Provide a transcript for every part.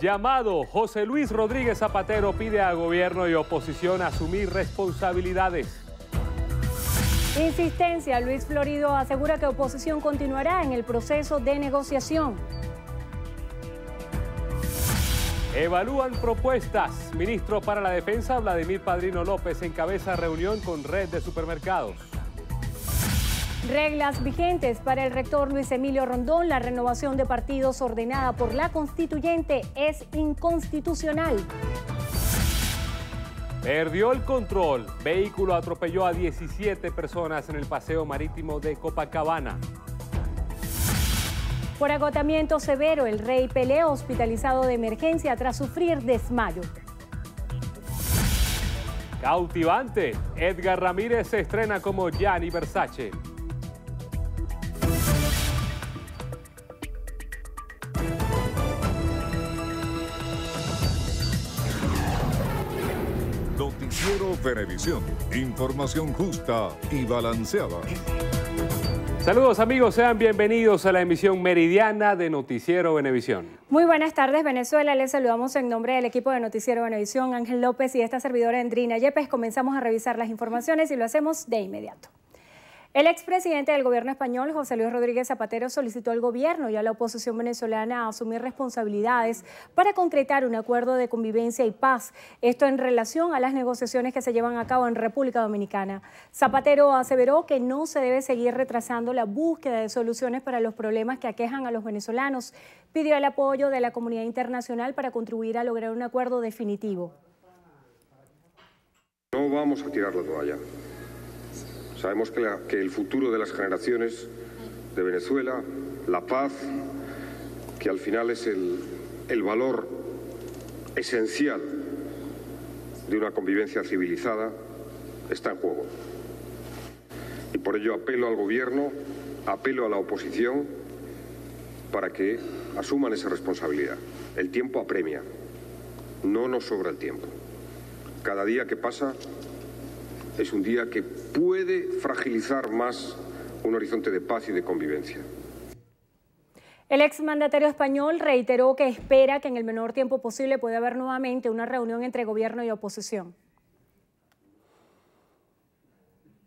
Llamado, José Luis Rodríguez Zapatero pide a gobierno y oposición asumir responsabilidades. Insistencia, Luis Florido asegura que oposición continuará en el proceso de negociación. Evalúan propuestas. Ministro para la Defensa, Vladimir Padrino López, encabeza reunión con red de supermercados. Reglas vigentes para el rector Luis Emilio Rondón. La renovación de partidos ordenada por la Constituyente es inconstitucional. Perdió el control. Vehículo atropelló a 17 personas en el paseo marítimo de Copacabana. Por agotamiento severo, el rey Pelé hospitalizado de emergencia tras sufrir desmayo. Cautivante. Edgar Ramírez se estrena como Gianni Versace. Noticiero Venevisión. Información justa y balanceada. Saludos amigos, sean bienvenidos a la emisión meridiana de Noticiero Venevisión. Muy buenas tardes Venezuela, les saludamos en nombre del equipo de Noticiero Venevisión, Ángel López y esta servidora Endrina Yepes. Comenzamos a revisar las informaciones y lo hacemos de inmediato. El expresidente del gobierno español, José Luis Rodríguez Zapatero, solicitó al gobierno y a la oposición venezolana a asumir responsabilidades para concretar un acuerdo de convivencia y paz. Esto en relación a las negociaciones que se llevan a cabo en República Dominicana. Zapatero aseveró que no se debe seguir retrasando la búsqueda de soluciones para los problemas que aquejan a los venezolanos. Pidió el apoyo de la comunidad internacional para contribuir a lograr un acuerdo definitivo. No vamos a tirar la toalla. Sabemos que el futuro de las generaciones de Venezuela, la paz, que al final es el valor esencial de una convivencia civilizada, está en juego. Y por ello apelo al gobierno, apelo a la oposición para que asuman esa responsabilidad. El tiempo apremia, no nos sobra el tiempo. Cada día que pasa es un día que puede fragilizar más un horizonte de paz y de convivencia. El exmandatario español reiteró que espera que en el menor tiempo posible pueda haber nuevamente una reunión entre gobierno y oposición.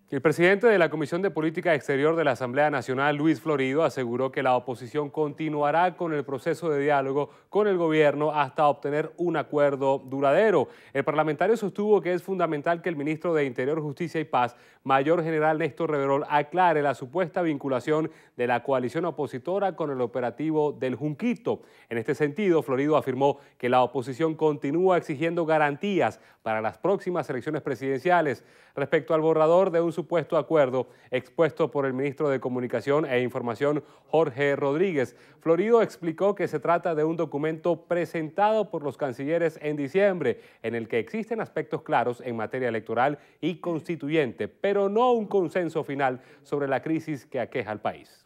El presidente de la Comisión de Política Exterior de la Asamblea Nacional, Luis Florido, aseguró que la oposición continuará con el proceso de diálogo con el gobierno hasta obtener un acuerdo duradero. El parlamentario sostuvo que es fundamental que el ministro de Interior, Justicia y Paz, Mayor General Néstor Reverol, aclare la supuesta vinculación de la coalición opositora con el operativo del Junquito. En este sentido, Florido afirmó que la oposición continúa exigiendo garantías para las próximas elecciones presidenciales. Respecto al borrador de un supuesto acuerdo expuesto por el ministro de Comunicación e Información, Jorge Rodríguez, Florido explicó que se trata de un documento presentado por los cancilleres en diciembre, en el que existen aspectos claros en materia electoral y constituyente, pero no un consenso final sobre la crisis que aqueja al país.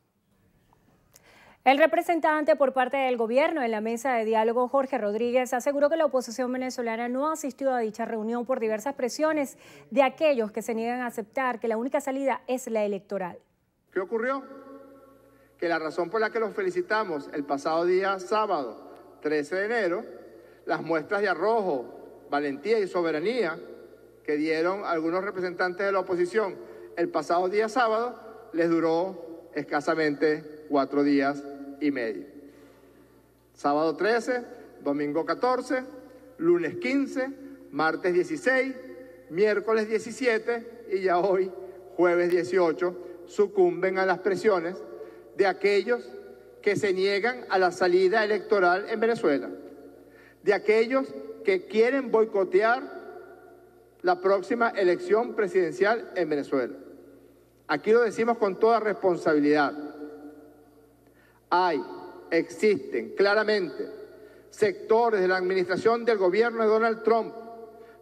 El representante por parte del gobierno en la mesa de diálogo, Jorge Rodríguez, aseguró que la oposición venezolana no ha asistido a dicha reunión por diversas presiones de aquellos que se niegan a aceptar que la única salida es la electoral. ¿Qué ocurrió? Que la razón por la que los felicitamos el pasado día sábado, 13 de enero, las muestras de arrojo, valentía y soberanía que dieron algunos representantes de la oposición el pasado día sábado, les duró escasamente 4 días y medio. Sábado 13, domingo 14, lunes 15, martes 16, miércoles 17 y ya hoy, jueves 18, sucumben a las presiones de aquellos que se niegan a la salida electoral en Venezuela, de aquellos que quieren boicotear la próxima elección presidencial en Venezuela. Aquí lo decimos con toda responsabilidad. Existen claramente sectores de la administración del gobierno de Donald Trump,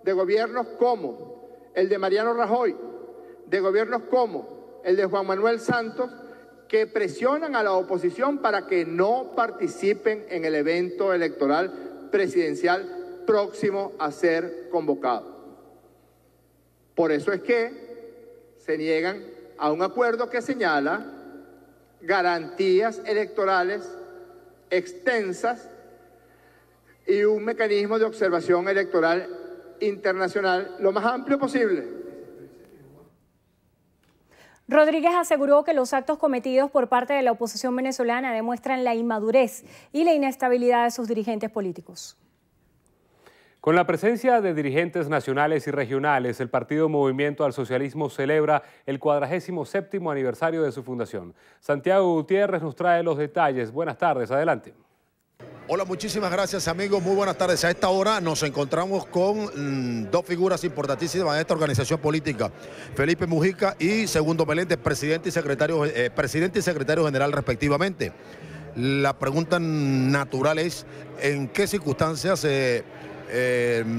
de gobiernos como el de Mariano Rajoy, de gobiernos como el de Juan Manuel Santos, que presionan a la oposición para que no participen en el evento electoral presidencial próximo a ser convocado. Por eso es que se niegan a un acuerdo que señala garantías electorales extensas y un mecanismo de observación electoral internacional lo más amplio posible. Rodríguez aseguró que los actos cometidos por parte de la oposición venezolana demuestran la inmadurez y la inestabilidad de sus dirigentes políticos. Con la presencia de dirigentes nacionales y regionales, el Partido Movimiento al Socialismo celebra el 47º aniversario de su fundación. Santiago Gutiérrez nos trae los detalles. Buenas tardes, adelante. Hola, muchísimas gracias, amigos. Muy buenas tardes. A esta hora nos encontramos con dos figuras importantísimas de esta organización política. Felipe Mujica y Segundo Meléndez, presidente y secretario general respectivamente. La pregunta natural es, ¿en qué circunstancias se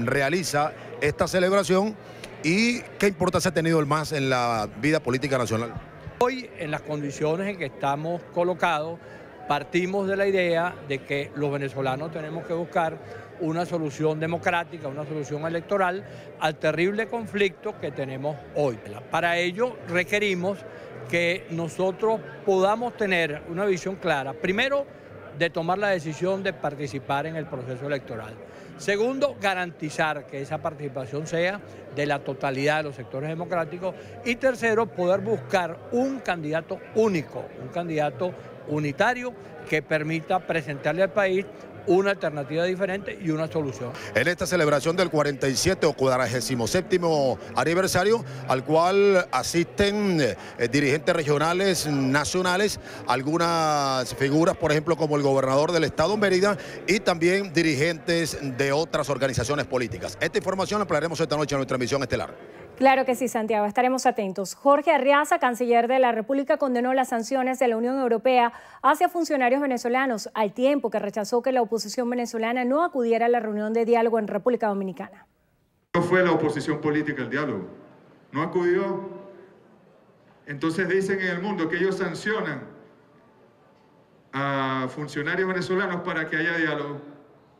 realiza esta celebración y qué importancia ha tenido el MAS en la vida política nacional? Hoy, en las condiciones en que estamos colocados, partimos de la idea de que los venezolanos tenemos que buscar una solución democrática, una solución electoral al terrible conflicto que tenemos hoy. Para ello requerimos que nosotros podamos tener una visión clara, primero, de tomar la decisión de participar en el proceso electoral. Segundo, garantizar que esa participación sea de la totalidad de los sectores democráticos. Y tercero, poder buscar un candidato único, un candidato unitario que permita presentarle al país una alternativa diferente y una solución. En esta celebración del 47 o 47º aniversario, al cual asisten dirigentes regionales, nacionales, algunas figuras, por ejemplo, como el gobernador del estado Mérida, y también dirigentes de otras organizaciones políticas. Esta información la ampliaremos esta noche en nuestra emisión estelar. Claro que sí, Santiago, estaremos atentos. Jorge Arriaza, canciller de la República, condenó las sanciones de la Unión Europea hacia funcionarios venezolanos, al tiempo que rechazó que la oposición venezolana no acudiera a la reunión de diálogo en República Dominicana. No fue la oposición política el diálogo, no acudió. Entonces dicen en el mundo que ellos sancionan a funcionarios venezolanos para que haya diálogo.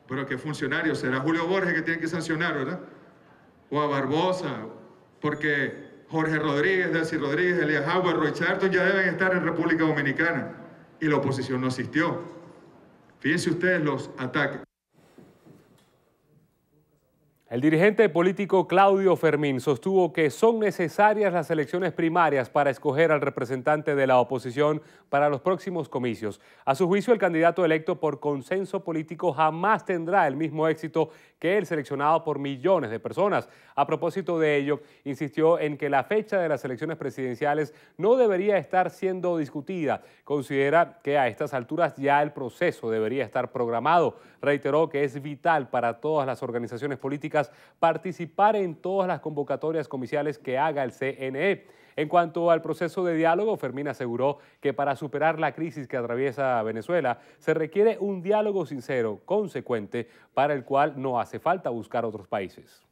Pero ¿qué funcionarios? Será Julio Borges que tiene que sancionar, ¿verdad? O a Barbosa, porque Jorge Rodríguez, Delcy Rodríguez, Elías Howard, Roy Charlton ya deben estar en República Dominicana y la oposición no asistió. Fíjense ustedes los ataques. El dirigente político Claudio Fermín sostuvo que son necesarias las elecciones primarias para escoger al representante de la oposición para los próximos comicios. A su juicio, el candidato electo por consenso político jamás tendrá el mismo éxito que el seleccionado por millones de personas. A propósito de ello, insistió en que la fecha de las elecciones presidenciales no debería estar siendo discutida. Considera que a estas alturas ya el proceso debería estar programado. Reiteró que es vital para todas las organizaciones políticas participar en todas las convocatorias comiciales que haga el CNE. En cuanto al proceso de diálogo, Fermín aseguró que para superar la crisis que atraviesa Venezuela se requiere un diálogo sincero, consecuente, para el cual no hace falta buscar otros países.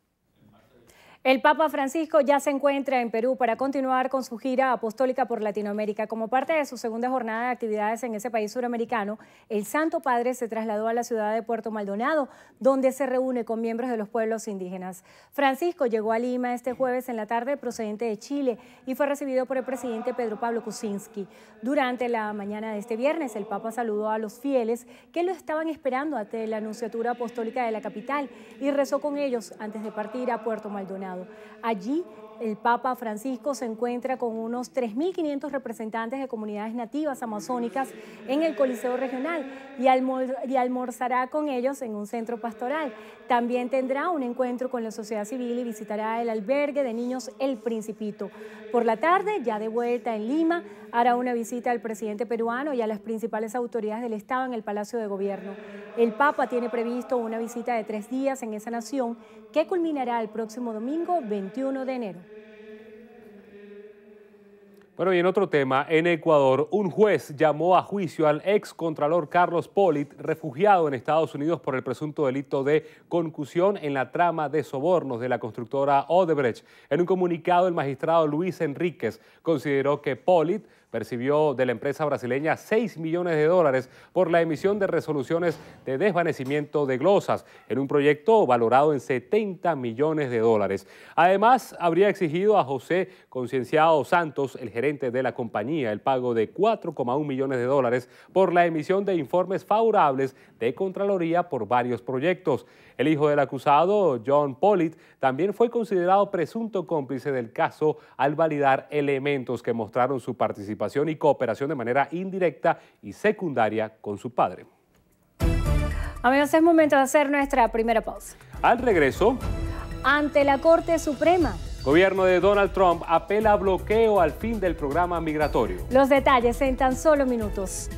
El Papa Francisco ya se encuentra en Perú para continuar con su gira apostólica por Latinoamérica. Como parte de su segunda jornada de actividades en ese país suramericano, el Santo Padre se trasladó a la ciudad de Puerto Maldonado, donde se reúne con miembros de los pueblos indígenas. Francisco llegó a Lima este jueves en la tarde procedente de Chile y fue recibido por el presidente Pedro Pablo Kuczynski. Durante la mañana de este viernes, el Papa saludó a los fieles que lo estaban esperando ante la Nunciatura Apostólica de la capital y rezó con ellos antes de partir a Puerto Maldonado. Allí, el Papa Francisco se encuentra con unos 3.500 representantes de comunidades nativas amazónicas en el Coliseo Regional y almorzará con ellos en un centro pastoral. También tendrá un encuentro con la sociedad civil y visitará el albergue de niños El Principito. Por la tarde, ya de vuelta en Lima, hará una visita al presidente peruano y a las principales autoridades del Estado en el Palacio de Gobierno. El Papa tiene previsto una visita de 3 días en esa nación que culminará el próximo domingo 21 de enero. Bueno, y en otro tema, en Ecuador, un juez llamó a juicio al excontralor Carlos Pollitt, refugiado en Estados Unidos por el presunto delito de concusión en la trama de sobornos de la constructora Odebrecht. En un comunicado, el magistrado Luis Enríquez consideró que Pollitt percibió de la empresa brasileña $6 millones por la emisión de resoluciones de desvanecimiento de glosas en un proyecto valorado en $70 millones. Además, habría exigido a José Concienciado Santos, el gerente de la compañía, el pago de $4,1 millones por la emisión de informes favorables de Contraloría por varios proyectos. El hijo del acusado, John Pollitt, también fue considerado presunto cómplice del caso al validar elementos que mostraron su participación y cooperación de manera indirecta y secundaria con su padre. Amigos, es momento de hacer nuestra primera pausa. Al regreso, ante la Corte Suprema, gobierno de Donald Trump apela a bloqueo al fin del programa migratorio. Los detalles en tan solo minutos.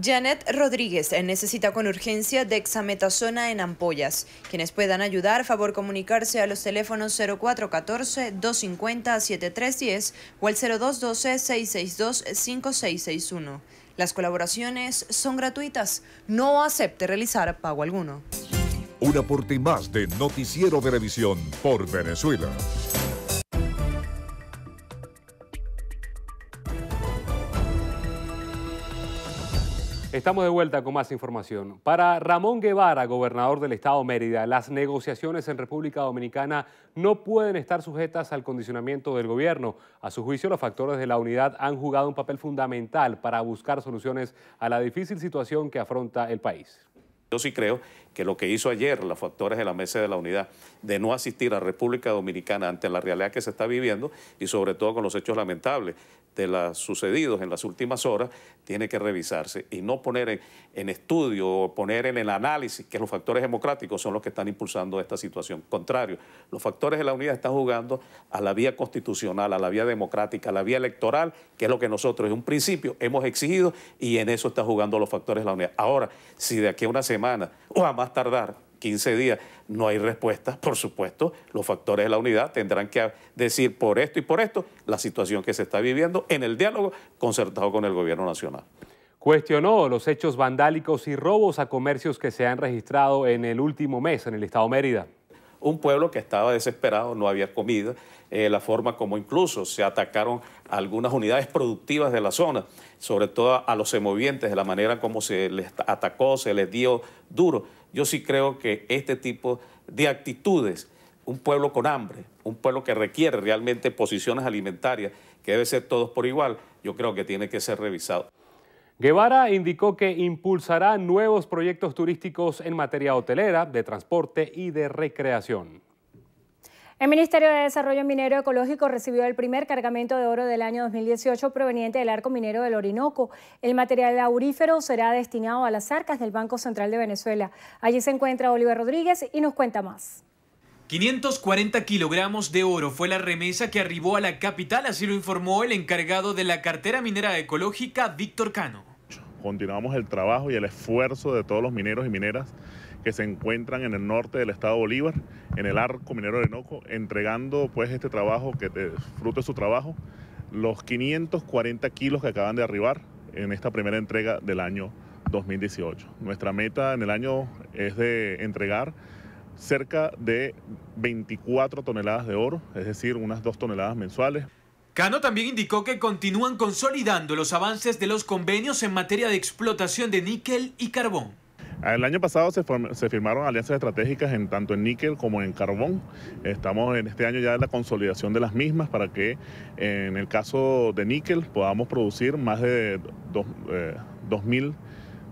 Janet Rodríguez necesita con urgencia dexametasona en ampollas. Quienes puedan ayudar, favor comunicarse a los teléfonos 0414-250-7310 o al 0212-662-5661. Las colaboraciones son gratuitas. No acepte realizar pago alguno. Un aporte más de Noticiero Venevisión por Venezuela. Estamos de vuelta con más información. Para Ramón Guevara, gobernador del estado Mérida, las negociaciones en República Dominicana no pueden estar sujetas al condicionamiento del gobierno. A su juicio, los factores de la unidad han jugado un papel fundamental para buscar soluciones a la difícil situación que afronta el país. Yo sí creo que lo que hizo ayer los factores de la Mesa de la Unidad de no asistir a República Dominicana ante la realidad que se está viviendo y sobre todo con los hechos lamentables de los sucedidos en las últimas horas, tiene que revisarse y no poner en estudio o poner en el análisis que los factores democráticos son los que están impulsando esta situación. Contrario, los factores de la unidad están jugando a la vía constitucional, a la vía democrática, a la vía electoral, que es lo que nosotros en un principio hemos exigido y en eso están jugando los factores de la unidad. Ahora, si de aquí a una semana o a más tardar 15 días no hay respuesta, por supuesto, los factores de la unidad tendrán que decir por esto y por esto la situación que se está viviendo en el diálogo concertado con el gobierno nacional. Cuestionó los hechos vandálicos y robos a comercios que se han registrado en el último mes en el estado Mérida. Un pueblo que estaba desesperado, no había comida, la forma como incluso se atacaron algunas unidades productivas de la zona, sobre todo a los semovientes, de la manera como se les atacó, se les dio duro. Yo sí creo que este tipo de actitudes, un pueblo con hambre, un pueblo que requiere realmente posiciones alimentarias, que debe ser todos por igual, yo creo que tiene que ser revisado. Guevara indicó que impulsará nuevos proyectos turísticos en materia hotelera, de transporte y de recreación. El Ministerio de Desarrollo Minero Ecológico recibió el primer cargamento de oro del año 2018 proveniente del Arco Minero del Orinoco. El material aurífero será destinado a las arcas del Banco Central de Venezuela. Allí se encuentra Oliver Rodríguez y nos cuenta más. 540 kilogramos de oro fue la remesa que arribó a la capital, así lo informó el encargado de la cartera minera ecológica, Víctor Cano. Continuamos el trabajo y el esfuerzo de todos los mineros y mineras que se encuentran en el norte del estado Bolívar, en el Arco Minero Orinoco, entregando pues este trabajo, que fruto de su trabajo, los 540 kilos que acaban de arribar en esta primera entrega del año 2018. Nuestra meta en el año es de entregar cerca de 24 toneladas de oro, es decir, unas 2 toneladas mensuales. Cano también indicó que continúan consolidando los avances de los convenios en materia de explotación de níquel y carbón. El año pasado se firmaron alianzas estratégicas tanto en níquel como en carbón. Estamos en este año ya en la consolidación de las mismas para que en el caso de níquel podamos producir más de 2.000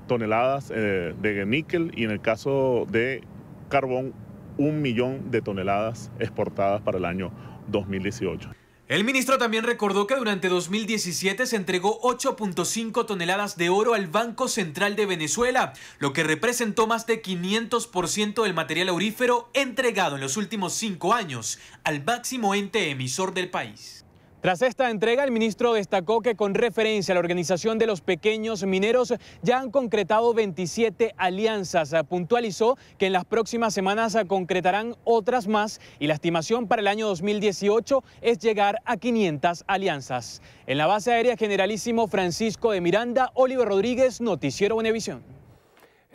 toneladas de níquel y en el caso de carbón 1 millón de toneladas exportadas para el año 2018. El ministro también recordó que durante 2017 se entregó 8.5 toneladas de oro al Banco Central de Venezuela, lo que representó más de 500% del material aurífero entregado en los últimos 5 años al máximo ente emisor del país. Tras esta entrega, el ministro destacó que con referencia a la organización de los pequeños mineros ya han concretado 27 alianzas. Puntualizó que en las próximas semanas concretarán otras más y la estimación para el año 2018 es llegar a 500 alianzas. En la base aérea Generalísimo Francisco de Miranda, Oliver Rodríguez, Noticiero Venevisión.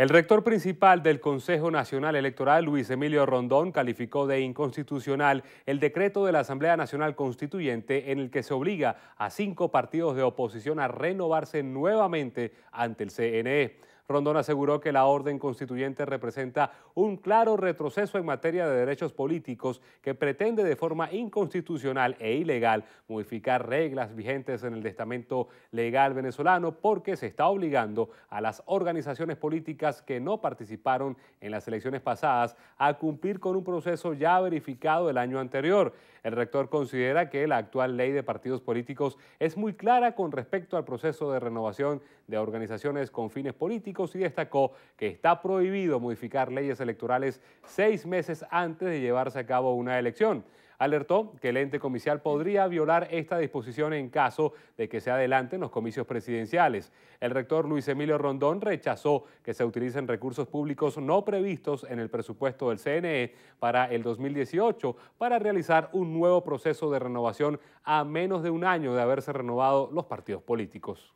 El rector principal del Consejo Nacional Electoral, Luis Emilio Rondón, calificó de inconstitucional el decreto de la Asamblea Nacional Constituyente en el que se obliga a 5 partidos de oposición a renovarse nuevamente ante el CNE. Rondón aseguró que la orden constituyente representa un claro retroceso en materia de derechos políticos que pretende de forma inconstitucional e ilegal modificar reglas vigentes en el estamento legal venezolano porque se está obligando a las organizaciones políticas que no participaron en las elecciones pasadas a cumplir con un proceso ya verificado el año anterior. El rector considera que la actual ley de partidos políticos es muy clara con respecto al proceso de renovación de organizaciones con fines políticos y destacó que está prohibido modificar leyes electorales 6 meses antes de llevarse a cabo una elección. Alertó que el ente comicial podría violar esta disposición en caso de que se adelanten los comicios presidenciales. El rector Luis Emilio Rondón rechazó que se utilicen recursos públicos no previstos en el presupuesto del CNE para el 2018 para realizar un nuevo proceso de renovación a menos de un año de haberse renovado los partidos políticos.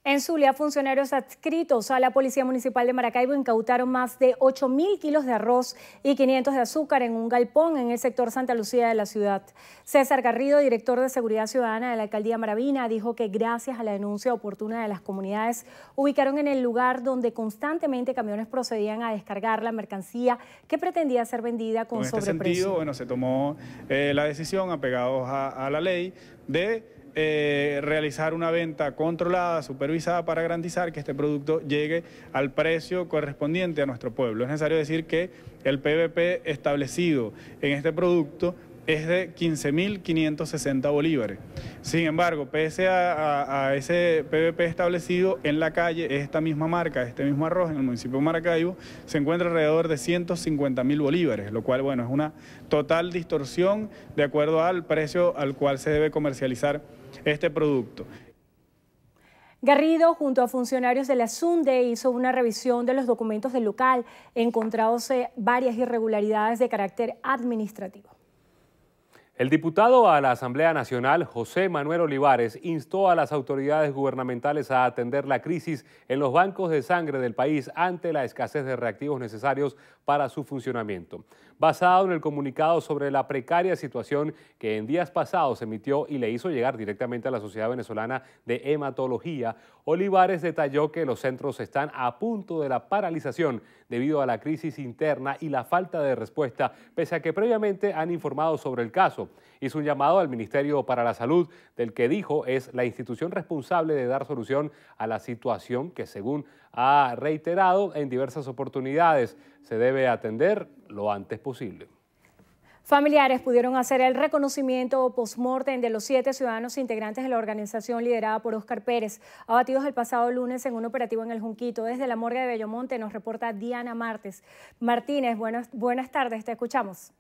En Zulia, funcionarios adscritos a la Policía Municipal de Maracaibo incautaron más de 8.000 kilos de arroz y 500 de azúcar en un galpón en el sector Santa Lucía de la ciudad. César Garrido, director de Seguridad Ciudadana de la Alcaldía Maravina, dijo que gracias a la denuncia oportuna de las comunidades, ubicaron en el lugar donde constantemente camiones procedían a descargar la mercancía que pretendía ser vendida con sobreprecio. En este sentido, bueno, se tomó la decisión, apegados a la ley, de realizar una venta controlada, supervisada, para garantizar que este producto llegue al precio correspondiente a nuestro pueblo. Es necesario decir que el PVP establecido en este producto es de 15.560 bolívares. Sin embargo, pese a ese PVP establecido en la calle, esta misma marca, este mismo arroz en el municipio de Maracaibo, se encuentra alrededor de 150.000 bolívares, lo cual, bueno, es una total distorsión de acuerdo al precio al cual se debe comercializar este producto. Garrido, junto a funcionarios de la SUNDE, hizo una revisión de los documentos del local, encontrándose varias irregularidades de carácter administrativo. El diputado a la Asamblea Nacional, José Manuel Olivares, instó a las autoridades gubernamentales a atender la crisis en los bancos de sangre del país ante la escasez de reactivos necesarios para su funcionamiento. Basado en el comunicado sobre la precaria situación que en días pasados emitió y le hizo llegar directamente a la Sociedad Venezolana de Hematología, Olivares detalló que los centros están a punto de la paralización debido a la crisis interna y la falta de respuesta, pese a que previamente han informado sobre el caso. Hizo un llamado al Ministerio para la Salud, del que dijo es la institución responsable de dar solución a la situación que, según ha reiterado en diversas oportunidades, se debe atender lo antes posible. Familiares pudieron hacer el reconocimiento post-mortem de los 7 ciudadanos integrantes de la organización liderada por Óscar Pérez, abatidos el pasado lunes en un operativo en el Junquito. Desde la morgue de Bellomonte nos reporta Diana Martínez. Buenas tardes, te escuchamos.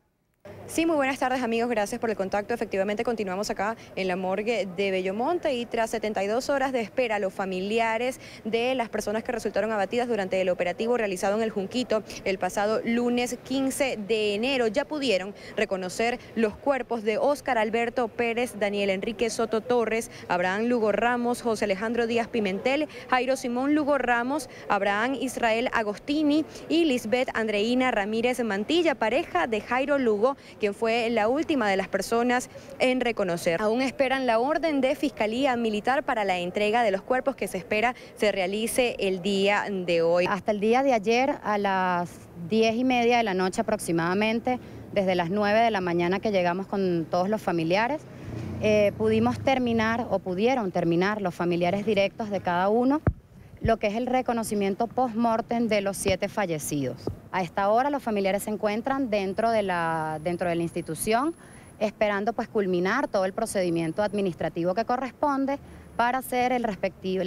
Sí, muy buenas tardes, amigos, gracias por el contacto. Efectivamente, continuamos acá en la morgue de Bellomonte y tras 72 horas de espera, los familiares de las personas que resultaron abatidas durante el operativo realizado en el Junquito el pasado lunes 15 de enero ya pudieron reconocer los cuerpos de Óscar Alberto Pérez, Daniel Enrique Soto Torres, Abraham Lugo Ramos, José Alejandro Díaz Pimentel, Jairo Simón Lugo Ramos, Abraham Israel Agostini y Lisbeth Andreina Ramírez Mantilla, pareja de Jairo Lugo, quien fue la última de las personas en reconocer. Aún esperan la orden de Fiscalía Militar para la entrega de los cuerpos que se espera se realice el día de hoy. Hasta el día de ayer a las 10:30 de la noche aproximadamente, desde las 9 de la mañana que llegamos con todos los familiares, pudieron terminar los familiares directos de cada uno lo que es el reconocimiento post-mortem de los 7 fallecidos. A esta hora los familiares se encuentran dentro de la institución esperando pues culminar todo el procedimiento administrativo que corresponde para hacer la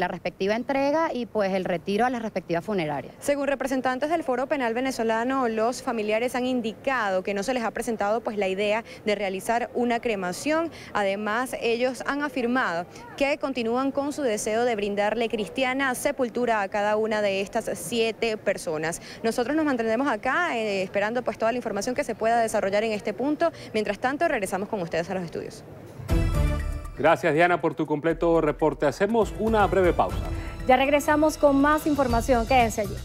respectiva entrega y pues el retiro a las respectivas funerarias. Según representantes del Foro Penal venezolano, los familiares han indicado que no se les ha presentado pues la idea de realizar una cremación. Además, ellos han afirmado que continúan con su deseo de brindarle cristiana sepultura a cada una de estas 7 personas. Nosotros nos mantendremos acá esperando pues toda la información que se pueda desarrollar en este punto. Mientras tanto, regresamos con ustedes a los estudios. Gracias, Diana, por tu completo reporte. Hacemos una breve pausa. Ya regresamos con más información. Quédense allí.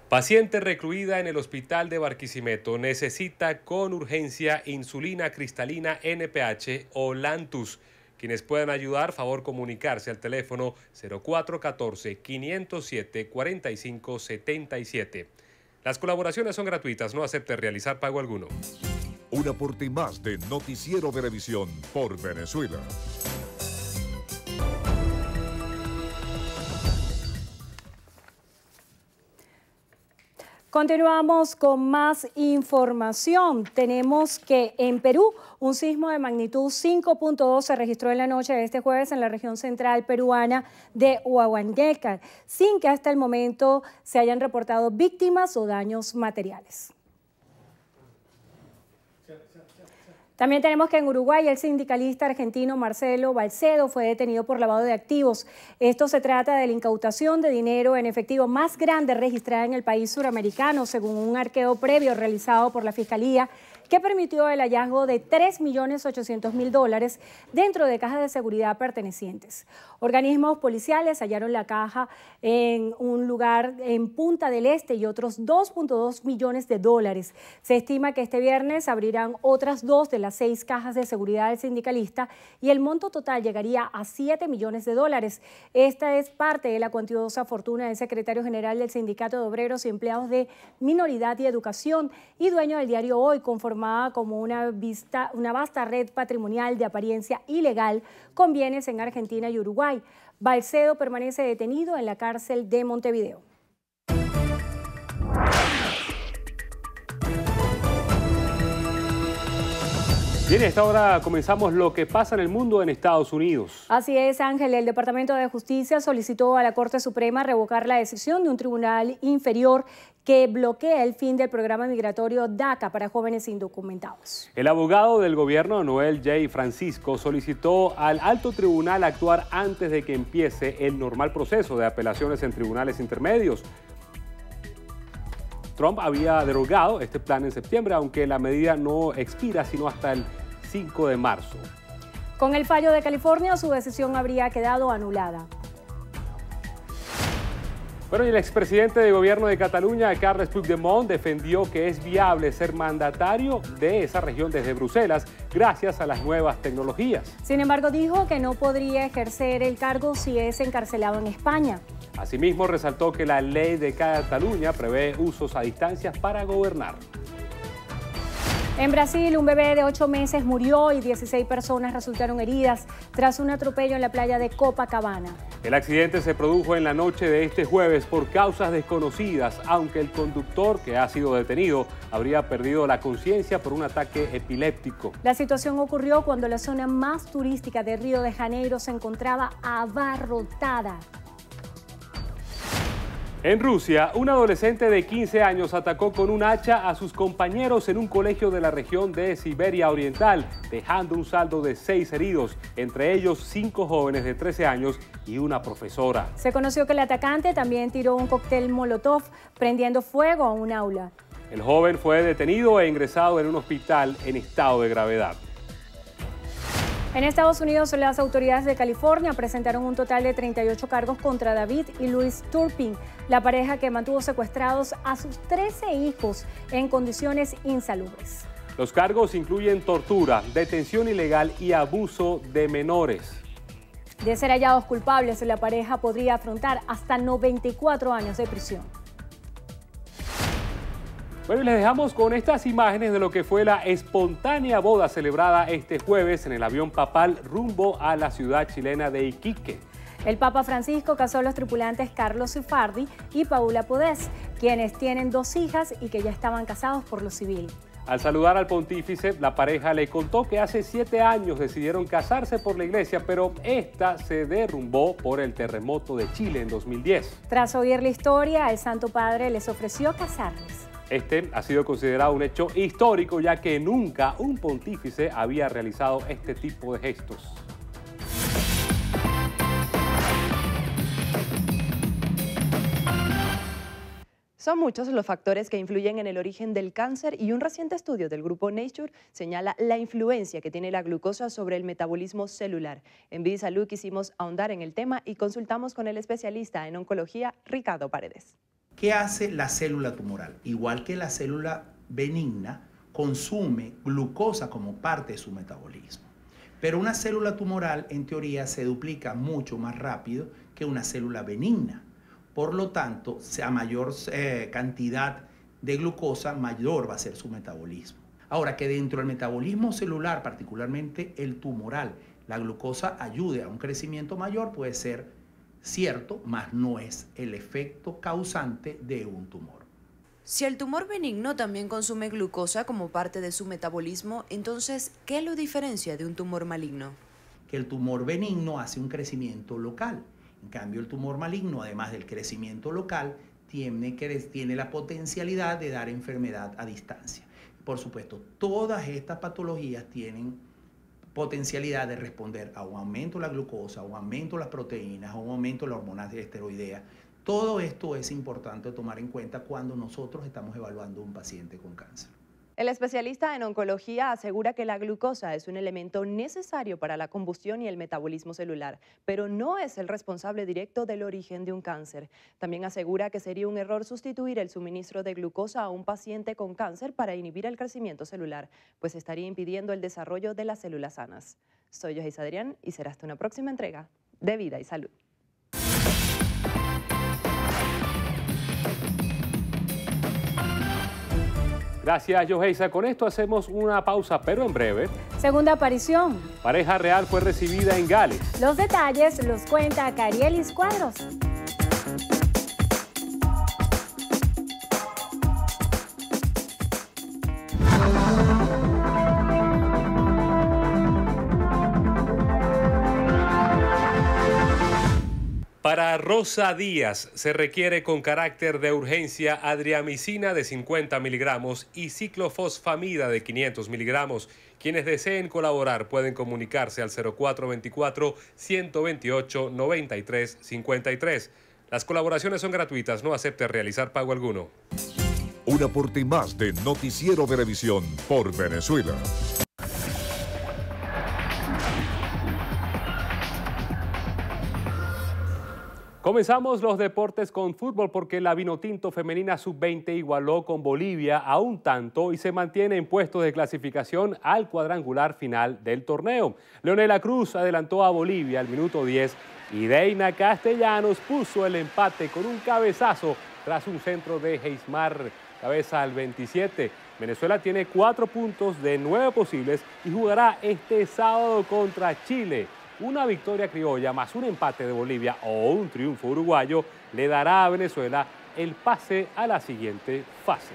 Paciente recluida en el hospital de Barquisimeto necesita con urgencia insulina cristalina NPH o Lantus. Quienes puedan ayudar, favor comunicarse al teléfono 0414-507-4577. Las colaboraciones son gratuitas, no acepte realizar pago alguno. Un aporte más de Noticiero Venevisión por Venezuela. Continuamos con más información. Tenemos que en Perú un sismo de magnitud 5.2 se registró en la noche de este jueves en la región central peruana de Huahuanguécar, sin que hasta el momento se hayan reportado víctimas o daños materiales. También tenemos que en Uruguay el sindicalista argentino Marcelo Balcedo fue detenido por lavado de activos. Esto se trata de la incautación de dinero en efectivo más grande registrada en el país suramericano, según un arqueo previo realizado por la Fiscalía, que permitió el hallazgo de $3.800.000 dentro de cajas de seguridad pertenecientes. Organismos policiales hallaron la caja en un lugar en Punta del Este y otros $2.2 millones. Se estima que este viernes abrirán otras 2 de las 6 cajas de seguridad del sindicalista y el monto total llegaría a $7 millones. Esta es parte de la cuantiosa fortuna del secretario general del Sindicato de Obreros y Empleados de Minoridad y Educación y dueño del diario Hoy, conformada como una vasta red patrimonial de apariencia ilegal con bienes en Argentina y Uruguay. Balcedo permanece detenido en la cárcel de Montevideo. Bien, a esta hora comenzamos lo que pasa en el mundo en Estados Unidos. Así es, Ángel. El Departamento de Justicia solicitó a la Corte Suprema revocar la decisión de un tribunal inferior que bloquea el fin del programa migratorio DACA para jóvenes indocumentados. El abogado del gobierno, Noel J. Francisco, solicitó al alto tribunal actuar antes de que empiece el normal proceso de apelaciones en tribunales intermedios. Trump había derogado este plan en septiembre, aunque la medida no expira sino hasta el 5 de marzo. Con el fallo de California, su decisión habría quedado anulada. Bueno, y el expresidente de gobierno de Cataluña, Carles Puigdemont, defendió que es viable ser mandatario de esa región desde Bruselas gracias a las nuevas tecnologías. Sin embargo, dijo que no podría ejercer el cargo si es encarcelado en España. Asimismo, resaltó que la ley de Cataluña prevé usos a distancia para gobernar. En Brasil, un bebé de 8 meses murió y 16 personas resultaron heridas tras un atropello en la playa de Copacabana. El accidente se produjo en la noche de este jueves por causas desconocidas, aunque el conductor, que ha sido detenido, habría perdido la conciencia por un ataque epiléptico. La situación ocurrió cuando la zona más turística de Río de Janeiro se encontraba abarrotada. En Rusia, un adolescente de 15 años atacó con un hacha a sus compañeros en un colegio de la región de Siberia Oriental, dejando un saldo de 6 heridos, entre ellos 5 jóvenes de 13 años y una profesora. Se conoció que el atacante también tiró un cóctel Molotov, prendiendo fuego a un aula. El joven fue detenido e ingresado en un hospital en estado de gravedad. En Estados Unidos, las autoridades de California presentaron un total de 38 cargos contra David y Luis Turpin, la pareja que mantuvo secuestrados a sus 13 hijos en condiciones insalubres. Los cargos incluyen tortura, detención ilegal y abuso de menores. De ser hallados culpables, la pareja podría afrontar hasta 94 años de prisión. Bueno, y les dejamos con estas imágenes de lo que fue la espontánea boda celebrada este jueves en el avión papal rumbo a la ciudad chilena de Iquique. El Papa Francisco casó a los tripulantes Carlos Cifardi y Paula Podés, quienes tienen 2 hijas y que ya estaban casados por lo civil. Al saludar al pontífice, la pareja le contó que hace 7 años decidieron casarse por la iglesia, pero esta se derrumbó por el terremoto de Chile en 2010. Tras oír la historia, el Santo Padre les ofreció casarles. Este ha sido considerado un hecho histórico, ya que nunca un pontífice había realizado este tipo de gestos. Son muchos los factores que influyen en el origen del cáncer y un reciente estudio del grupo Nature señala la influencia que tiene la glucosa sobre el metabolismo celular. En Vida y Salud quisimos ahondar en el tema y consultamos con el especialista en oncología, Ricardo Paredes. ¿Qué hace la célula tumoral? Igual que la célula benigna, consume glucosa como parte de su metabolismo. Pero una célula tumoral, en teoría, se duplica mucho más rápido que una célula benigna. Por lo tanto, a mayor cantidad de glucosa, mayor va a ser su metabolismo. Ahora, que dentro del metabolismo celular, particularmente el tumoral, la glucosa ayude a un crecimiento mayor, puede ser cierto, mas no es el efecto causante de un tumor. Si el tumor benigno también consume glucosa como parte de su metabolismo, entonces, ¿qué lo diferencia de un tumor maligno? Que el tumor benigno hace un crecimiento local. En cambio, el tumor maligno, además del crecimiento local, tiene la potencialidad de dar enfermedad a distancia. Por supuesto, todas estas patologías tienen potencialidad de responder a un aumento de la glucosa, a un aumento de las proteínas, a un aumento de las hormonas esteroideas. Todo esto es importante tomar en cuenta cuando nosotros estamos evaluando a un paciente con cáncer. El especialista en oncología asegura que la glucosa es un elemento necesario para la combustión y el metabolismo celular, pero no es el responsable directo del origen de un cáncer. También asegura que sería un error sustituir el suministro de glucosa a un paciente con cáncer para inhibir el crecimiento celular, pues estaría impidiendo el desarrollo de las células sanas. Soy Joyce Adrián y será hasta una próxima entrega de Vida y Salud. Gracias, Yoheisa. Con esto hacemos una pausa, pero en breve. Segunda aparición. Pareja real fue recibida en Gales. Los detalles los cuenta Carielis Cuadros. Para Rosa Díaz se requiere con carácter de urgencia adriamicina de 50 miligramos y ciclofosfamida de 500 miligramos. Quienes deseen colaborar pueden comunicarse al 0424-128-9353. Las colaboraciones son gratuitas, no acepte realizar pago alguno. Un aporte más de Noticiero Venevisión por Venezuela. Comenzamos los deportes con fútbol porque la Vinotinto femenina sub-20 igualó con Bolivia a un tanto y se mantiene en puestos de clasificación al cuadrangular final del torneo. Leonela Cruz adelantó a Bolivia al minuto 10 y Deina Castellanos puso el empate con un cabezazo tras un centro de Geismar, cabeza al 27. Venezuela tiene 4 puntos de 9 posibles y jugará este sábado contra Chile. Una victoria criolla más un empate de Bolivia o un triunfo uruguayo le dará a Venezuela el pase a la siguiente fase.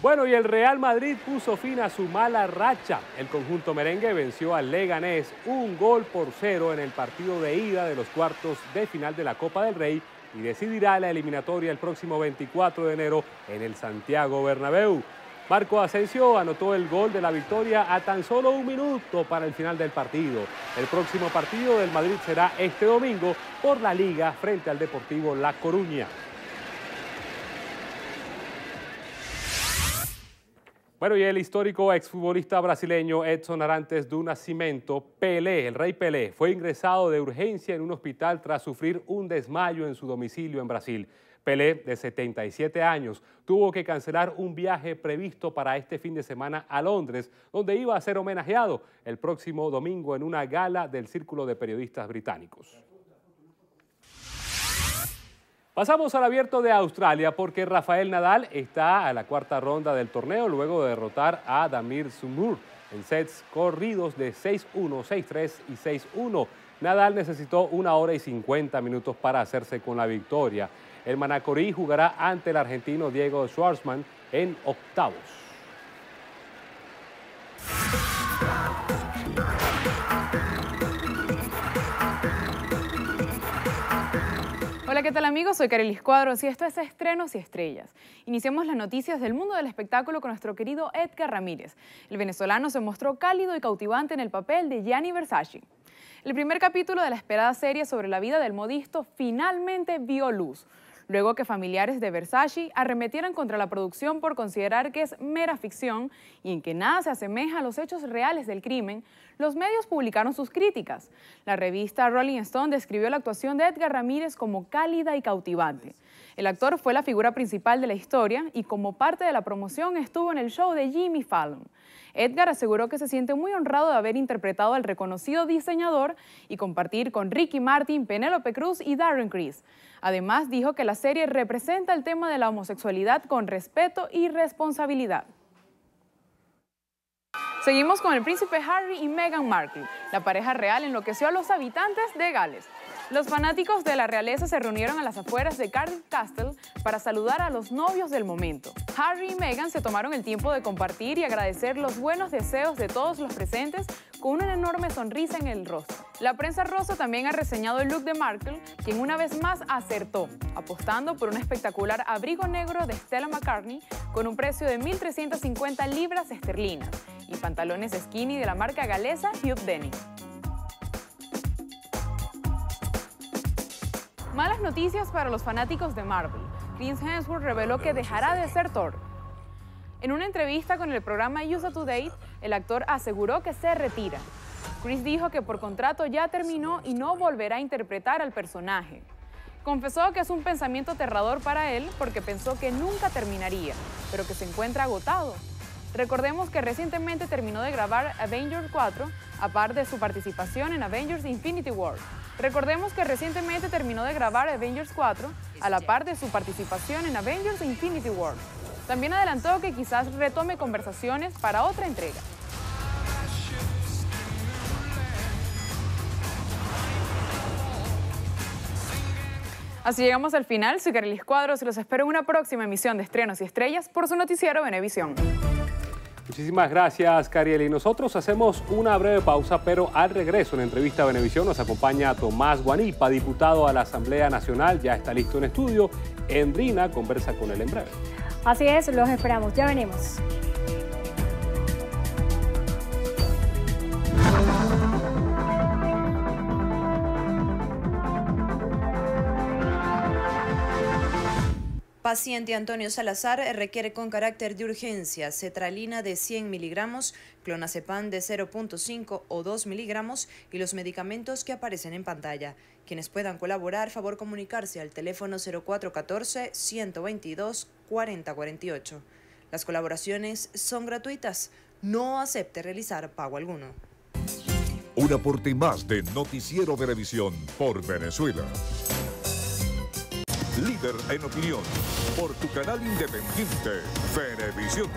Bueno, y el Real Madrid puso fin a su mala racha. El conjunto merengue venció al Leganés 1-0 en el partido de ida de los cuartos de final de la Copa del Rey y decidirá la eliminatoria el próximo 24 de enero en el Santiago Bernabéu. Marco Asensio anotó el gol de la victoria a tan solo un minuto para el final del partido. El próximo partido del Madrid será este domingo por la Liga frente al Deportivo La Coruña. Bueno, y el histórico exfutbolista brasileño Edson Arantes do Nascimento, Pelé, el Rey Pelé, fue ingresado de urgencia en un hospital tras sufrir un desmayo en su domicilio en Brasil. Pelé, de 77 años, tuvo que cancelar un viaje previsto para este fin de semana a Londres, donde iba a ser homenajeado el próximo domingo en una gala del Círculo de Periodistas Británicos. Pasamos al Abierto de Australia porque Rafael Nadal está a la cuarta ronda del torneo luego de derrotar a Damir Sumur en sets corridos de 6-1, 6-3 y 6-1. Nadal necesitó 1 hora y 50 minutos para hacerse con la victoria. El manacorí jugará ante el argentino Diego Schwartzman en octavos. Hola, ¿qué tal amigos? Soy Carelis Cuadros y esto es Estrenos y Estrellas. Iniciamos las noticias del mundo del espectáculo con nuestro querido Edgar Ramírez. El venezolano se mostró cálido y cautivante en el papel de Gianni Versace. El primer capítulo de la esperada serie sobre la vida del modisto finalmente vio luz, luego que familiares de Versace arremetieran contra la producción por considerar que es mera ficción y en que nada se asemeja a los hechos reales del crimen. Los medios publicaron sus críticas. La revista Rolling Stone describió la actuación de Edgar Ramírez como cálida y cautivante. El actor fue la figura principal de la historia y como parte de la promoción estuvo en el show de Jimmy Fallon. Edgar aseguró que se siente muy honrado de haber interpretado al reconocido diseñador y compartir con Ricky Martin, Penélope Cruz y Darren Criss. Además, dijo que la serie representa el tema de la homosexualidad con respeto y responsabilidad. Seguimos con el príncipe Harry y Meghan Markle. La pareja real enloqueció a los habitantes de Gales. Los fanáticos de la realeza se reunieron a las afueras de Cardiff Castle para saludar a los novios del momento. Harry y Meghan se tomaron el tiempo de compartir y agradecer los buenos deseos de todos los presentes con una enorme sonrisa en el rostro. La prensa rosa también ha reseñado el look de Markle, quien una vez más acertó, apostando por un espectacular abrigo negro de Stella McCartney con un precio de 1.350 libras esterlinas y pantalones skinny de la marca galesa Hugh Denim. Malas noticias para los fanáticos de Marvel. Chris Hemsworth reveló que dejará de ser Thor. En una entrevista con el programa USA Today, el actor aseguró que se retira. Chris dijo que por contrato ya terminó y no volverá a interpretar al personaje. Confesó que es un pensamiento aterrador para él porque pensó que nunca terminaría, pero que se encuentra agotado. Recordemos que recientemente terminó de grabar Avengers 4, aparte de su participación en Avengers Infinity War. Recordemos que recientemente terminó de grabar Avengers 4, a la par de su participación en Avengers Infinity War. También adelantó que quizás retome conversaciones para otra entrega. Así llegamos al final. Soy Carelis Cuadros y los espero en una próxima emisión de Estrenos y Estrellas por su noticiero Venevisión. Muchísimas gracias, Cariel. Y nosotros hacemos una breve pausa, pero al regreso en entrevista a Venevisión nos acompaña Tomás Guanipa, diputado a la Asamblea Nacional. Ya está listo en estudio. Endrina conversa con él en breve. Así es, los esperamos. Ya venimos. Paciente Antonio Salazar requiere con carácter de urgencia cetralina de 100 miligramos, clonazepam de 0.5 o 2 miligramos y los medicamentos que aparecen en pantalla. Quienes puedan colaborar, favor comunicarse al teléfono 0414-122-4048. Las colaboraciones son gratuitas. No acepte realizar pago alguno. Un aporte más de Noticiero Venevisión por Venezuela. Líder en opinión, por tu canal independiente, Venevisión.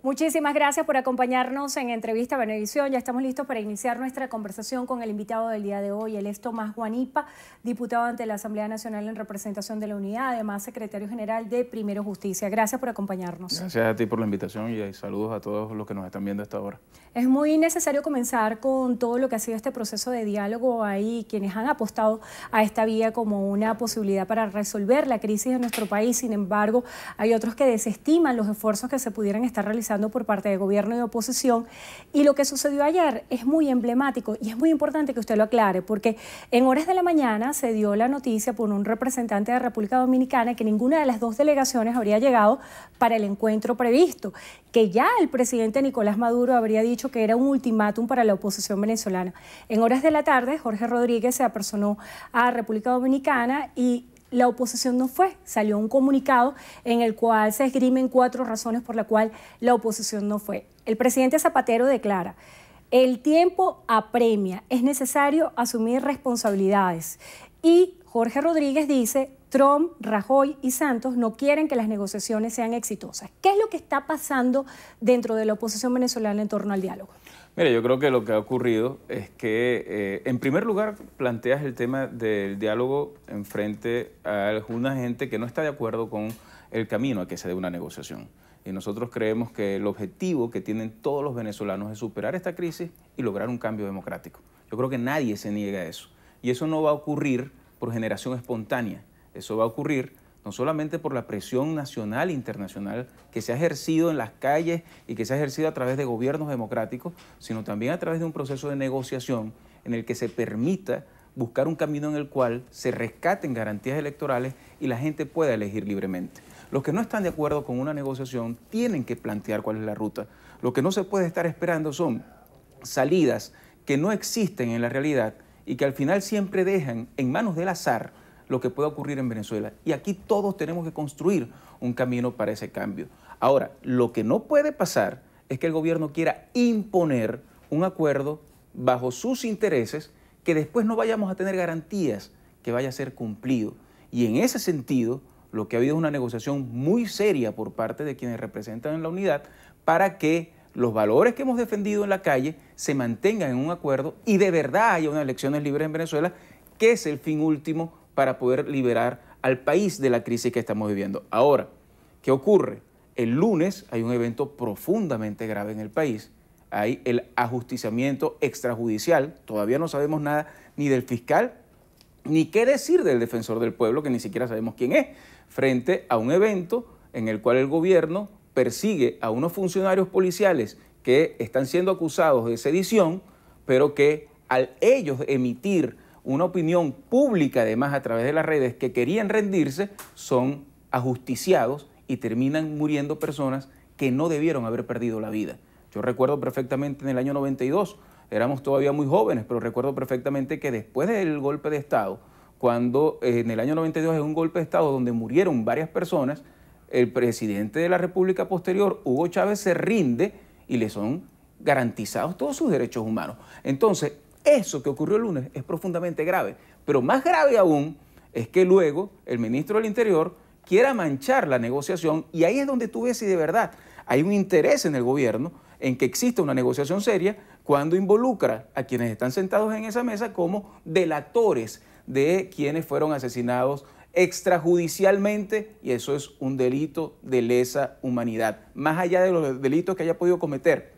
Muchísimas gracias por acompañarnos en Entrevista Venevisión. Ya estamos listos para iniciar nuestra conversación con el invitado del día de hoy. Él es Tomás Guanipa, diputado ante la Asamblea Nacional en representación de la Unidad, además secretario general de Primero Justicia. Gracias por acompañarnos. Gracias a ti por la invitación y saludos a todos los que nos están viendo a esta hora. Es muy necesario comenzar con todo lo que ha sido este proceso de diálogo. Hay quienes han apostado a esta vía como una posibilidad para resolver la crisis de nuestro país. Sin embargo, hay otros que desestiman los esfuerzos que se pudieran estar realizando por parte de gobierno y de oposición. Y lo que sucedió ayer es muy emblemático y es muy importante que usted lo aclare, porque en horas de la mañana se dio la noticia por un representante de República Dominicana que ninguna de las dos delegaciones habría llegado para el encuentro previsto, que ya el presidente Nicolás Maduro habría dicho que era un ultimátum para la oposición venezolana. En horas de la tarde, Jorge Rodríguez se apersonó a República Dominicana y la oposición no fue. Salió un comunicado en el cual se esgrimen 4 razones por las cuales la oposición no fue. El presidente Zapatero declara: el tiempo apremia, es necesario asumir responsabilidades. Y Jorge Rodríguez dice: Trump, Rajoy y Santos no quieren que las negociaciones sean exitosas. ¿Qué es lo que está pasando dentro de la oposición venezolana en torno al diálogo? Mira, yo creo que lo que ha ocurrido es que, en primer lugar, planteas el tema del diálogo en frente a alguna gente que no está de acuerdo con el camino a que se dé una negociación. Y nosotros creemos que el objetivo que tienen todos los venezolanos es superar esta crisis y lograr un cambio democrático. Yo creo que nadie se niega a eso. Y eso no va a ocurrir por generación espontánea. Eso va a ocurrir no solamente por la presión nacional e internacional que se ha ejercido en las calles y que se ha ejercido a través de gobiernos democráticos, sino también a través de un proceso de negociación en el que se permita buscar un camino en el cual se rescaten garantías electorales y la gente pueda elegir libremente. Los que no están de acuerdo con una negociación tienen que plantear cuál es la ruta. Lo que no se puede estar esperando son salidas que no existen en la realidad y que al final siempre dejan en manos del azar lo que pueda ocurrir en Venezuela. Y aquí todos tenemos que construir un camino para ese cambio. Ahora, lo que no puede pasar es que el gobierno quiera imponer un acuerdo bajo sus intereses que después no vayamos a tener garantías que vaya a ser cumplido. Y en ese sentido, lo que ha habido es una negociación muy seria por parte de quienes representan en la unidad para que los valores que hemos defendido en la calle se mantengan en un acuerdo y de verdad haya unas elecciones libres en Venezuela, que es el fin último para poder liberar al país de la crisis que estamos viviendo. Ahora, ¿qué ocurre? El lunes hay un evento profundamente grave en el país. Hay el ajusticiamiento extrajudicial, todavía no sabemos nada ni del fiscal, ni qué decir del defensor del pueblo, que ni siquiera sabemos quién es, frente a un evento en el cual el gobierno persigue a unos funcionarios policiales que están siendo acusados de sedición, pero que al ellos emitir una opinión pública, además a través de las redes, que querían rendirse, son ajusticiados y terminan muriendo personas que no debieron haber perdido la vida. Yo recuerdo perfectamente en el año 92, éramos todavía muy jóvenes, pero recuerdo perfectamente que después del golpe de Estado, cuando en el año 92 es un golpe de Estado donde murieron varias personas, el presidente de la República posterior, Hugo Chávez, se rinde y le son garantizados todos sus derechos humanos. Entonces, eso que ocurrió el lunes es profundamente grave, pero más grave aún es que luego el ministro del Interior quiera manchar la negociación, y ahí es donde tú ves si de verdad hay un interés en el gobierno en que exista una negociación seria cuando involucra a quienes están sentados en esa mesa como delatores de quienes fueron asesinados extrajudicialmente, y eso es un delito de lesa humanidad. Más allá de los delitos que haya podido cometer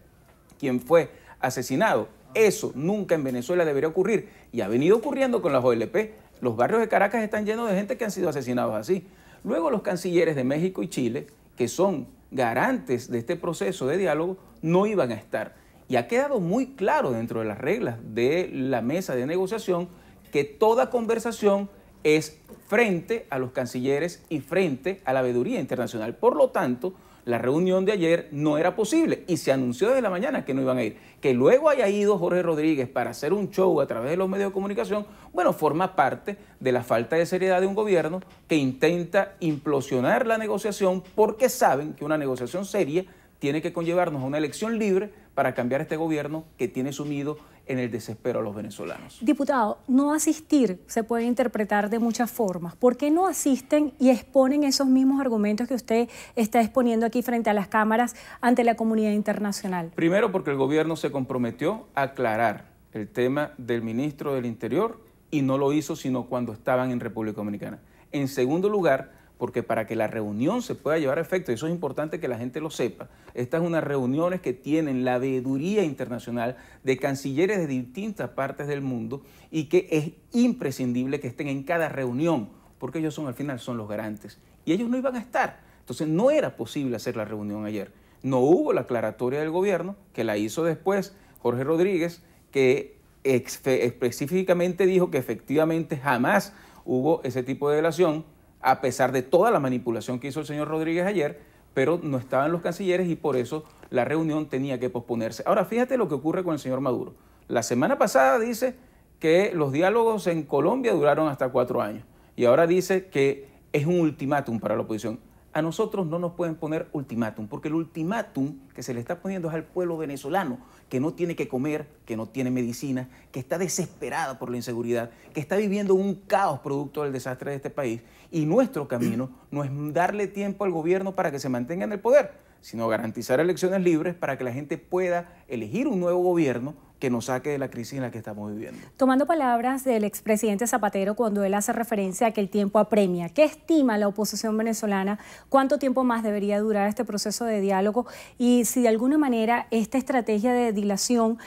quien fue asesinado, eso nunca en Venezuela debería ocurrir, y ha venido ocurriendo con las OLP. Los barrios de Caracas están llenos de gente que han sido asesinados así. Luego los cancilleres de México y Chile, que son garantes de este proceso de diálogo, no iban a estar. Y ha quedado muy claro dentro de las reglas de la mesa de negociación que toda conversación es frente a los cancilleres y frente a la veeduría internacional. Por lo tanto, la reunión de ayer no era posible y se anunció desde la mañana que no iban a ir. Que luego haya ido Jorge Rodríguez para hacer un show a través de los medios de comunicación, bueno, forma parte de la falta de seriedad de un gobierno que intenta implosionar la negociación porque saben que una negociación seria tiene que conllevarnos a una elección libre para cambiar este gobierno que tiene sumido en el desespero a los venezolanos. Diputado, no asistir se puede interpretar de muchas formas. ¿Por qué no asisten y exponen esos mismos argumentos que usted está exponiendo aquí frente a las cámaras ante la comunidad internacional? Primero, porque el gobierno se comprometió a aclarar el tema del ministro del Interior y no lo hizo sino cuando estaban en República Dominicana. En segundo lugar, porque para que la reunión se pueda llevar a efecto, y eso es importante que la gente lo sepa, estas son unas reuniones que tienen la veeduría internacional de cancilleres de distintas partes del mundo y que es imprescindible que estén en cada reunión, porque ellos al final son los garantes. Y ellos no iban a estar. Entonces no era posible hacer la reunión ayer. No hubo la aclaratoria del gobierno, que la hizo después Jorge Rodríguez, que específicamente dijo que efectivamente jamás hubo ese tipo de delación, a pesar de toda la manipulación que hizo el señor Rodríguez ayer, pero no estaban los cancilleres y por eso la reunión tenía que posponerse. Ahora, fíjate lo que ocurre con el señor Maduro. La semana pasada dice que los diálogos en Colombia duraron hasta 4 años y ahora dice que es un ultimátum para la oposición. A nosotros no nos pueden poner ultimátum, porque el ultimátum que se le está poniendo es al pueblo venezolano, que no tiene que comer, que no tiene medicina, que está desesperada por la inseguridad, que está viviendo un caos producto del desastre de este país. Y nuestro camino no es darle tiempo al gobierno para que se mantenga en el poder, sino garantizar elecciones libres para que la gente pueda elegir un nuevo gobierno que nos saque de la crisis en la que estamos viviendo. Tomando palabras del expresidente Zapatero cuando él hace referencia a que el tiempo apremia, ¿qué estima la oposición venezolana? ¿Cuánto tiempo más debería durar este proceso de diálogo? Y si de alguna manera esta estrategia de dilación,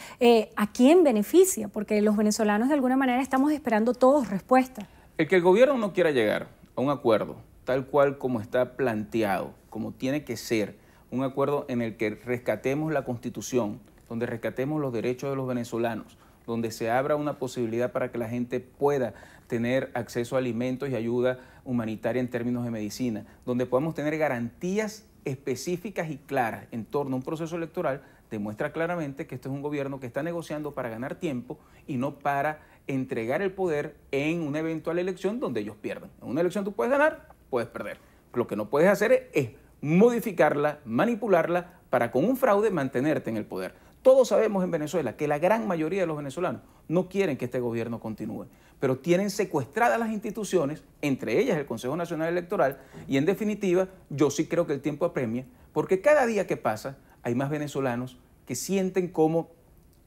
¿a quién beneficia? Porque los venezolanos de alguna manera estamos esperando todos respuestas. El que el gobierno no quiera llegar a un acuerdo, tal cual como está planteado, como tiene que ser, un acuerdo en el que rescatemos la Constitución, donde rescatemos los derechos de los venezolanos, donde se abra una posibilidad para que la gente pueda tener acceso a alimentos y ayuda humanitaria en términos de medicina, donde podamos tener garantías específicas y claras en torno a un proceso electoral, demuestra claramente que esto es un gobierno que está negociando para ganar tiempo y no para entregar el poder en una eventual elección donde ellos pierdan. En una elección tú puedes ganar, puedes perder. Lo que no puedes hacer es modificarla, manipularla para con un fraude mantenerte en el poder. Todos sabemos en Venezuela que la gran mayoría de los venezolanos no quieren que este gobierno continúe, pero tienen secuestradas las instituciones, entre ellas el Consejo Nacional Electoral, y en definitiva yo sí creo que el tiempo apremia, porque cada día que pasa hay más venezolanos que sienten como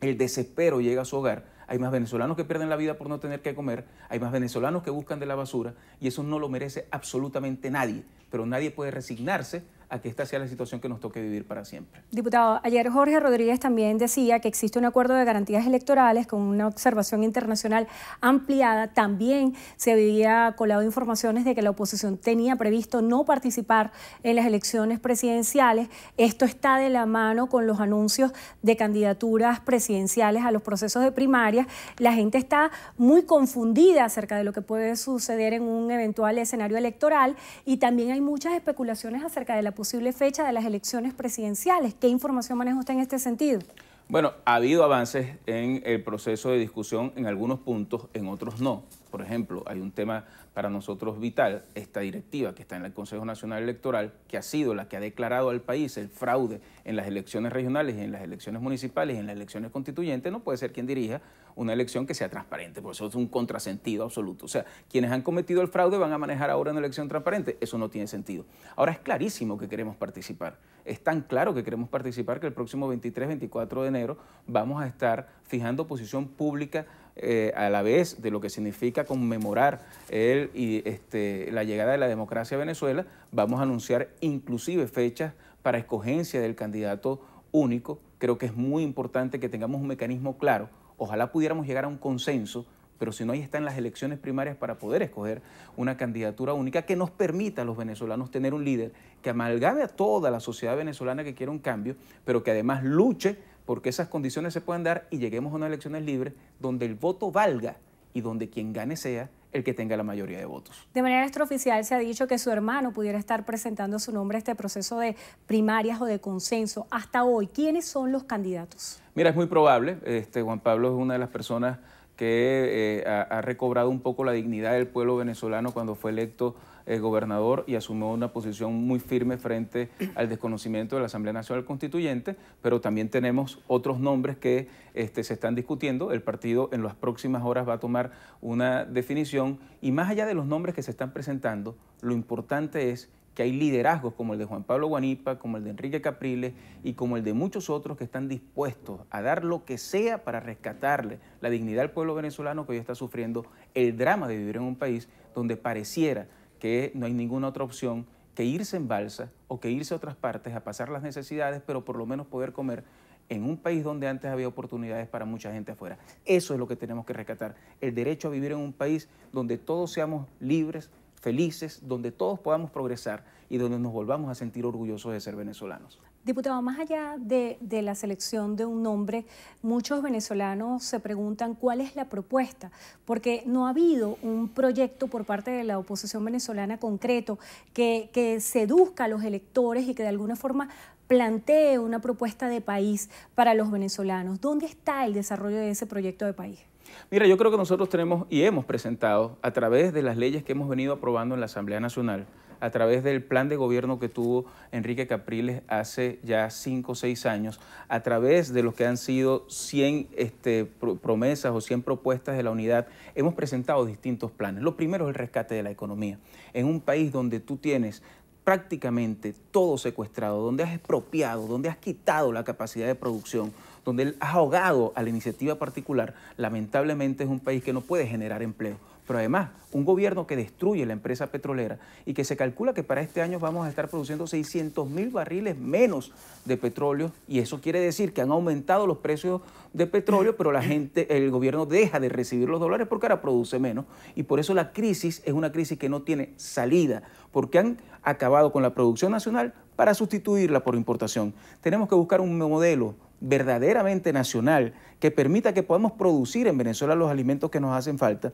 el desespero llega a su hogar, hay más venezolanos que pierden la vida por no tener que comer, hay más venezolanos que buscan de la basura, y eso no lo merece absolutamente nadie, pero nadie puede resignarse a que esta sea la situación que nos toque vivir para siempre. Diputado, ayer Jorge Rodríguez también decía que existe un acuerdo de garantías electorales con una observación internacional ampliada. También se había colado informaciones de que la oposición tenía previsto no participar en las elecciones presidenciales. Esto está de la mano con los anuncios de candidaturas presidenciales a los procesos de primarias. La gente está muy confundida acerca de lo que puede suceder en un eventual escenario electoral y también hay muchas especulaciones acerca de la posible fecha de las elecciones presidenciales. ¿Qué información maneja usted en este sentido? Bueno, ha habido avances en el proceso de discusión en algunos puntos, en otros no. Por ejemplo, hay un tema para nosotros vital, esta directiva que está en el Consejo Nacional Electoral, que ha sido la que ha declarado al país el fraude en las elecciones regionales, en las elecciones municipales y en las elecciones constituyentes, no puede ser quien dirija una elección que sea transparente, por eso es un contrasentido absoluto. O sea, quienes han cometido el fraude van a manejar ahora una elección transparente, eso no tiene sentido. Ahora es clarísimo que queremos participar, es tan claro que queremos participar que el próximo 23-24 de enero vamos a estar fijando posición pública a la vez de lo que significa conmemorar la llegada de la democracia a Venezuela. Vamos a anunciar inclusive fechas para escogencia del candidato único. Creo que es muy importante que tengamos un mecanismo claro. Ojalá pudiéramos llegar a un consenso, pero si no, ahí están las elecciones primarias para poder escoger una candidatura única que nos permita a los venezolanos tener un líder que amalgame a toda la sociedad venezolana que quiera un cambio, pero que además luche porque esas condiciones se puedan dar y lleguemos a unas elecciones libres donde el voto valga y donde quien gane sea el que tenga la mayoría de votos. De manera extraoficial se ha dicho que su hermano pudiera estar presentando su nombre a este proceso de primarias o de consenso. Hasta hoy, ¿quiénes son los candidatos? Mira, es muy probable. Juan Pablo es una de las personas que ha recobrado un poco la dignidad del pueblo venezolano cuando fue electo gobernador y asumió una posición muy firme frente al desconocimiento de la Asamblea Nacional Constituyente, pero también tenemos otros nombres que se están discutiendo. El partido en las próximas horas va a tomar una definición y más allá de los nombres que se están presentando, lo importante es que hay liderazgos como el de Juan Pablo Guanipa, como el de Enrique Capriles y como el de muchos otros que están dispuestos a dar lo que sea para rescatarle la dignidad al pueblo venezolano que hoy está sufriendo el drama de vivir en un país donde pareciera que no hay ninguna otra opción que irse en balsa o que irse a otras partes a pasar las necesidades, pero por lo menos poder comer en un país donde antes había oportunidades para mucha gente afuera. Eso es lo que tenemos que rescatar, el derecho a vivir en un país donde todos seamos libres, felices, donde todos podamos progresar y donde nos volvamos a sentir orgullosos de ser venezolanos. Diputado, más allá de la selección de un nombre, muchos venezolanos se preguntan cuál es la propuesta, porque no ha habido un proyecto por parte de la oposición venezolana concreto que seduzca a los electores y que de alguna forma plantee una propuesta de país para los venezolanos. ¿Dónde está el desarrollo de ese proyecto de país? Mira, yo creo que nosotros tenemos y hemos presentado a través de las leyes que hemos venido aprobando en la Asamblea Nacional, a través del plan de gobierno que tuvo Enrique Capriles hace ya 5 o 6 años, a través de lo que han sido 100 promesas o 100 propuestas de la unidad, hemos presentado distintos planes. Lo primero es el rescate de la economía. En un país donde tú tienes prácticamente todo secuestrado, donde has expropiado, donde has quitado la capacidad de producción, donde has ahogado a la iniciativa particular, lamentablemente es un país que no puede generar empleo. pero además un gobierno que destruye la empresa petrolera y que se calcula que para este año vamos a estar produciendo 600.000 barriles menos de petróleo, y eso quiere decir que han aumentado los precios de petróleo, pero el gobierno deja de recibir los dólares porque ahora produce menos, y por eso la crisis es una crisis que no tiene salida, porque han acabado con la producción nacional para sustituirla por importación. Tenemos que buscar un modelo verdaderamente nacional que permita que podamos producir en Venezuela los alimentos que nos hacen falta,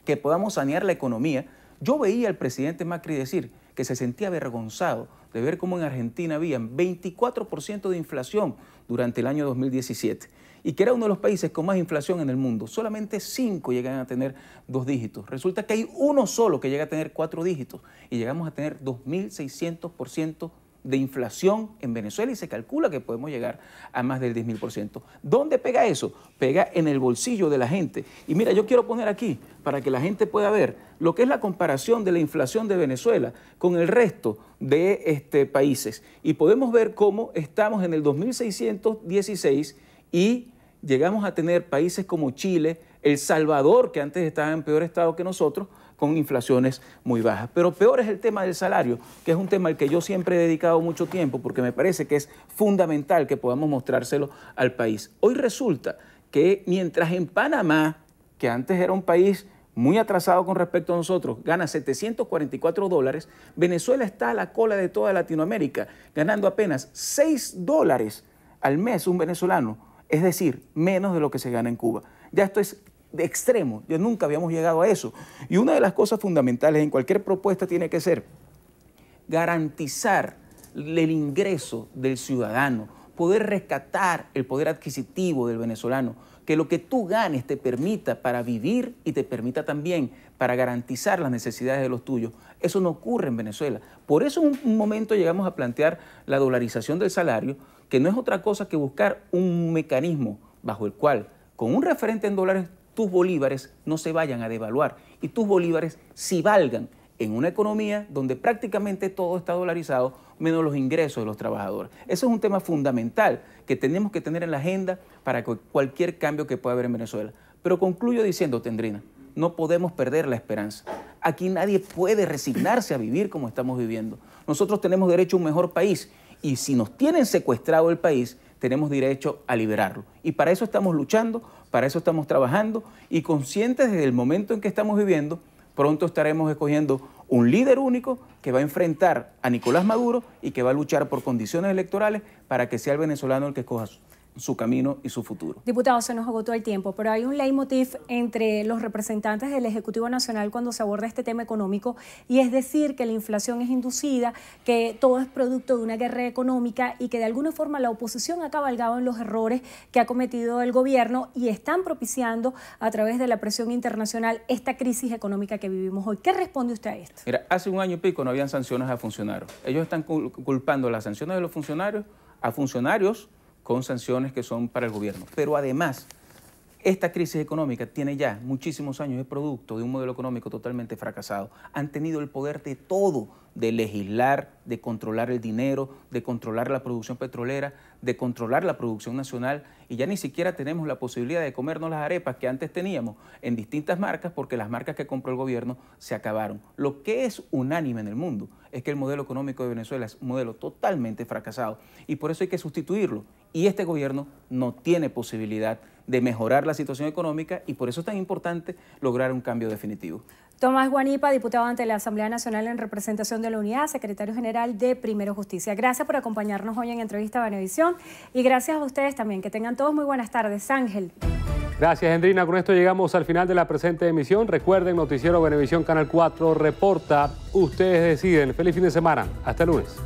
que podamos sanear la economía. Yo veía al presidente Macri decir que se sentía avergonzado de ver cómo en Argentina había 24% de inflación durante el año 2017 y que era uno de los países con más inflación en el mundo. Solamente 5 llegan a tener 2 dígitos. Resulta que hay uno solo que llega a tener 4 dígitos y llegamos a tener 2.600% de inflación en Venezuela y se calcula que podemos llegar a más del 10.000%. ¿Dónde pega eso? Pega en el bolsillo de la gente. Y mira, yo quiero poner aquí para que la gente pueda ver lo que es la comparación de la inflación de Venezuela con el resto de países. Y podemos ver cómo estamos en el 2.616 y llegamos a tener países como Chile, El Salvador, que antes estaba en peor estado que nosotros, con inflaciones muy bajas. Pero peor es el tema del salario, que es un tema al que yo siempre he dedicado mucho tiempo porque me parece que es fundamental que podamos mostrárselo al país. Hoy resulta que mientras en Panamá, que antes era un país muy atrasado con respecto a nosotros, gana $744, Venezuela está a la cola de toda Latinoamérica, ganando apenas $6 al mes un venezolano, es decir, menos de lo que se gana en Cuba. Ya esto es de extremo, ya nunca habíamos llegado a eso. Y una de las cosas fundamentales en cualquier propuesta tiene que ser garantizar el ingreso del ciudadano, poder rescatar el poder adquisitivo del venezolano, que lo que tú ganes te permita para vivir y te permita también para garantizar las necesidades de los tuyos. Eso no ocurre en Venezuela. Por eso en un momento llegamos a plantear la dolarización del salario, que no es otra cosa que buscar un mecanismo bajo el cual, con un referente en dólares, tus bolívares no se vayan a devaluar y tus bolívares sí valgan en una economía donde prácticamente todo está dolarizado, menos los ingresos de los trabajadores. Eso es un tema fundamental que tenemos que tener en la agenda para cualquier cambio que pueda haber en Venezuela. Pero concluyo diciendo, Tendrina, no podemos perder la esperanza. Aquí nadie puede resignarse a vivir como estamos viviendo. Nosotros tenemos derecho a un mejor país y si nos tienen secuestrado el país, tenemos derecho a liberarlo. Y para eso estamos luchando, para eso estamos trabajando y conscientes desde el momento en que estamos viviendo, pronto estaremos escogiendo un líder único que va a enfrentar a Nicolás Maduro y que va a luchar por condiciones electorales para que sea el venezolano el que escoja su camino y su futuro. Diputado, se nos agotó el tiempo, pero hay un leitmotiv entre los representantes del Ejecutivo Nacional cuando se aborda este tema económico, y es decir que la inflación es inducida, que todo es producto de una guerra económica y que de alguna forma la oposición ha cabalgado en los errores que ha cometido el gobierno y están propiciando a través de la presión internacional esta crisis económica que vivimos hoy. ¿Qué responde usted a esto? Mira, hace un año y pico no habían sanciones a funcionarios. Ellos están culpando las sanciones de los funcionarios a funcionarios con sanciones que son para el gobierno. Pero además, esta crisis económica tiene ya muchísimos años, es producto de un modelo económico totalmente fracasado. Han tenido el poder de todo, de legislar, de controlar el dinero, de controlar la producción petrolera, de controlar la producción nacional, y ya ni siquiera tenemos la posibilidad de comernos las arepas que antes teníamos en distintas marcas porque las marcas que compró el gobierno se acabaron. Lo que es unánime en el mundo es que el modelo económico de Venezuela es un modelo totalmente fracasado y por eso hay que sustituirlo. Y este gobierno no tiene posibilidad de mejorar la situación económica y por eso es tan importante lograr un cambio definitivo. Tomás Guanipa, diputado ante la Asamblea Nacional en representación de la Unidad, secretario general de Primero Justicia. Gracias por acompañarnos hoy en Entrevista Venevisión y gracias a ustedes también. Que tengan todos muy buenas tardes. Ángel. Gracias, Endrina. Con esto llegamos al final de la presente emisión. Recuerden, Noticiero Venevisión Canal 4 reporta. Ustedes deciden. Feliz fin de semana. Hasta el lunes.